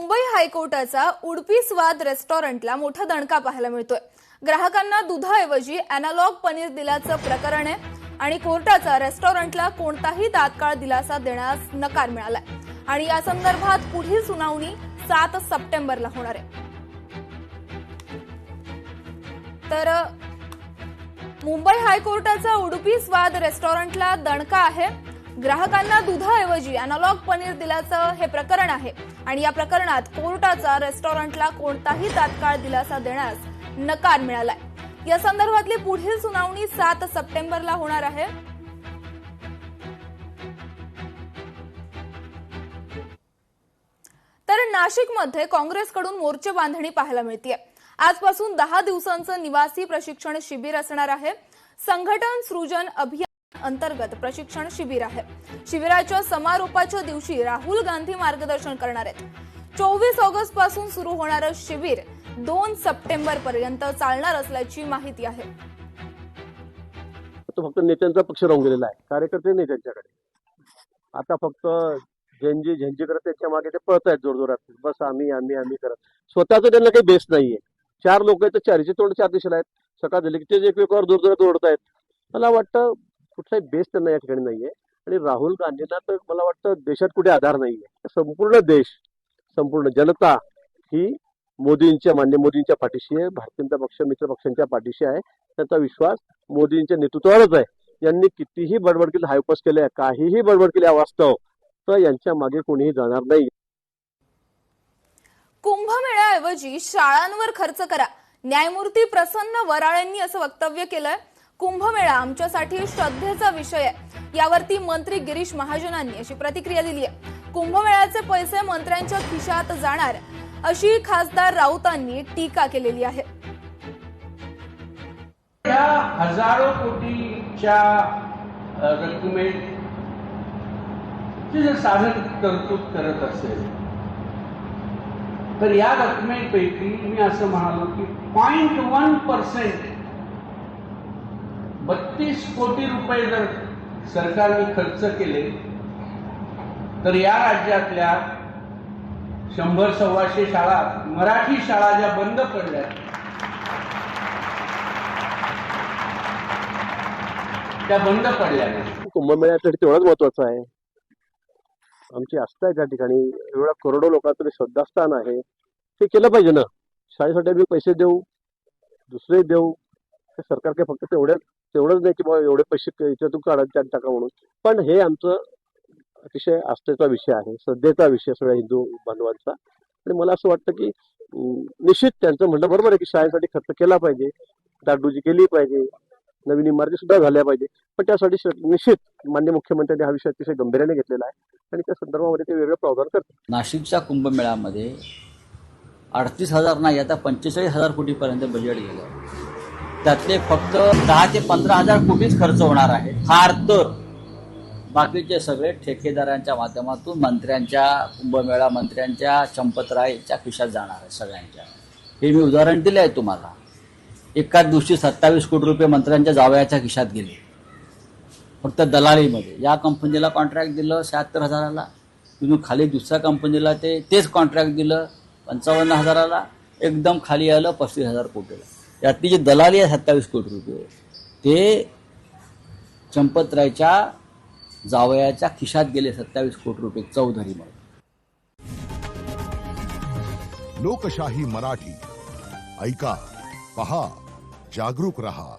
मुंबई हायकोर्टाचा उडपी स्वाद रेस्टॉरंटला मोठा दणका पाहायला मिळतोय। ग्राहकांना दुधाऐवजी अॅनालॉग पनीर दिल्याचं प्रकरण आहे आणि कोर्टाचा रेस्टॉरंटला कोणताही तात्काळ दिलासा देण्यास नकार मिळालाय आणि या संदर्भात पुढील सुनावणी 7 सप्टेंबरला होणार आहे। तर मुंबई हायकोर्टाचा उडपी स्वाद रेस्टॉरंटला दणका आहे। ग्राहकांना दुधाऐवजी अॅनालॉग पनीर दिल्याचं हे प्रकरण आहे आणि या प्रकरणात कोर्टाचा रेस्टॉरंटला कोणताही तात्काळ दिलासा देण्यास नकार मिळालाय। या संदर्भातली पुढील सुनावणी 7 सप्टेंबरला होणार आहे। तर नाशिकमध्ये काँग्रेसकडून मोर्चे बांधणी पाहायला मिळते। आजपासून 10 दिवसांचं निवासी प्रशिक्षण शिबिर असणार आहे। संघटन सृजन अभियान अंतर्गत प्रशिक्षण शिबिर आहे। शिबिराच्या समारोपाच्या दिवशी राहुल गांधी मार्गदर्शन करणार आहेत। 24 ऑगस्ट पासून सुरू होणारं शिबिर 2 सप्टेंबर पर्यंत चालणार असल्याची माहिती आहे। तो फक्त नेत्यांचा पक्ष राहून गेलेला आहे, कार्यकर्ते नाही त्यांच्याकडे। आता फक्त झेंजी करत त्याच्या मागे ते पळत आहेत जोरजोरात, बस आम्ही आम्ही आम्ही करत। स्वतःचं त्यांना काही बेस नाहीये। 4 लोक आहेत तर चारीचे तोंड 4 दिशेला आहेत। सकाळ झाली की ते एकमेकावर जोरजोरात ओढत आहेत। मला वाटतं कुठलाही बेस त्यांना या ठिकाणी नाहीये आणि राहुल गांधींना तर मला वाटतं देशात कुठे आधार नाहीये। संपूर्ण देश, संपूर्ण जनता ही मान्य मोदींच्या पाठीशी आहे। भारतीय जनता पक्ष मित्र पक्षांच्या पाठीशी आहे। त्यांचा विश्वास मोदींच्या नेतृत्वावरच आहे। यांनी कितीही बडबड केली, हायपस केले, काहीही बडबड केली वास्तव, तर यांच्या मागे कोणीही जाणार नाही। कुंभमेळ्याऐवजी शाळांवर खर्च करा, न्यायमूर्ती प्रसन्न वराळेंनी असं वक्तव्य केलंय। कुंभमेळा आमच्यासाठी श्रद्धेचा विषय आहे, यावरती मंत्री गिरीश महाजनांनी अशी प्रतिक्रिया दिली आहे। कुंभमेळ्याचे पैसे मंत्र्यांच्या खिशात जाणार अशी खासदार राऊतांनी टीका केलेली आहे। या हजारो कोटीच्या रकमेत जर साधन तरतूद करत असेल तर या रकमेपैकी मी असं म्हणालो की 0.1% 32 कोटी रुपये जर सरकारने खर्च केले तर या राज्यातल्या 100-125 शाळा, मराठी शाळा ज्या बंद पडल्या त्या बंद पडल्या नाही। कुंभमेळ्यासाठी तेवढंच महत्वाचं आहे। आमची आस्था आहे त्या ठिकाणी, एवढा करोडो लोकांचं श्रद्धास्थान आहे, ते केलं पाहिजे ना। शाळेसाठी आम्ही पैसे देऊ, दुसरे देऊ, सरकार काय फक्त तेवढंच नाही की बाबा एवढे पैसे याच्यातून काढा टाका म्हणून, पण हे आमचं अतिशय आस्थेचा विषय आहे, श्रद्धेचा विषय सगळ्या हिंदू बांधवांचा। आणि मला असं वाटतं की निश्चित त्यांचं म्हणणं बरोबर आहे की शाळेसाठी खर्च केला पाहिजे, डागडुजी केली पाहिजे, नवीन इमारती सुद्धा झाल्या पाहिजे, पण त्यासाठी निश्चित माननीय मुख्यमंत्र्यांनी हा विषय अतिशय गंभीर्याने घेतलेला आहे आणि त्या संदर्भामध्ये ते वेगळं प्रावधान करतात। नाशिकच्या कुंभमेळ्यामध्ये 38,000 नाही, आता 45,000 कोटीपर्यंत बजेट गेलं। त्यातले फक्त 10 ते 15,000 कोटीच खर्च होणार आहे। फार तर बाकीचे सगळे ठेकेदारांच्या माध्यमातून मंत्र्यांच्या, कुंभमेळा मंत्र्यांच्या, चंपतरायच्या खिशात जाणार आहे सगळ्यांच्या। हे मी उदाहरण दिले आहे तुम्हाला। एकाच दिवशी 27 कोटी रुपये मंत्र्यांच्या जावयाच्या खिशात गेले फक्त दलालीमध्ये। या कंपनीला कॉन्ट्रॅक्ट दिलं 76,000ला, तुम्ही खाली दुसऱ्या कंपनीला तेच कॉन्ट्रॅक्ट दिलं 55,000ला, एकदम खाली आलं 35,000 कोटीला। यातली जी दलाली आहे 27 कोटी रुपये, ते चंपतरायच्या जावयाच्या खिशात गेले 27 कोटी रुपये चौधरीमध्ये। लोकशाही मराठी ऐका, पहा, जागरूक रहा।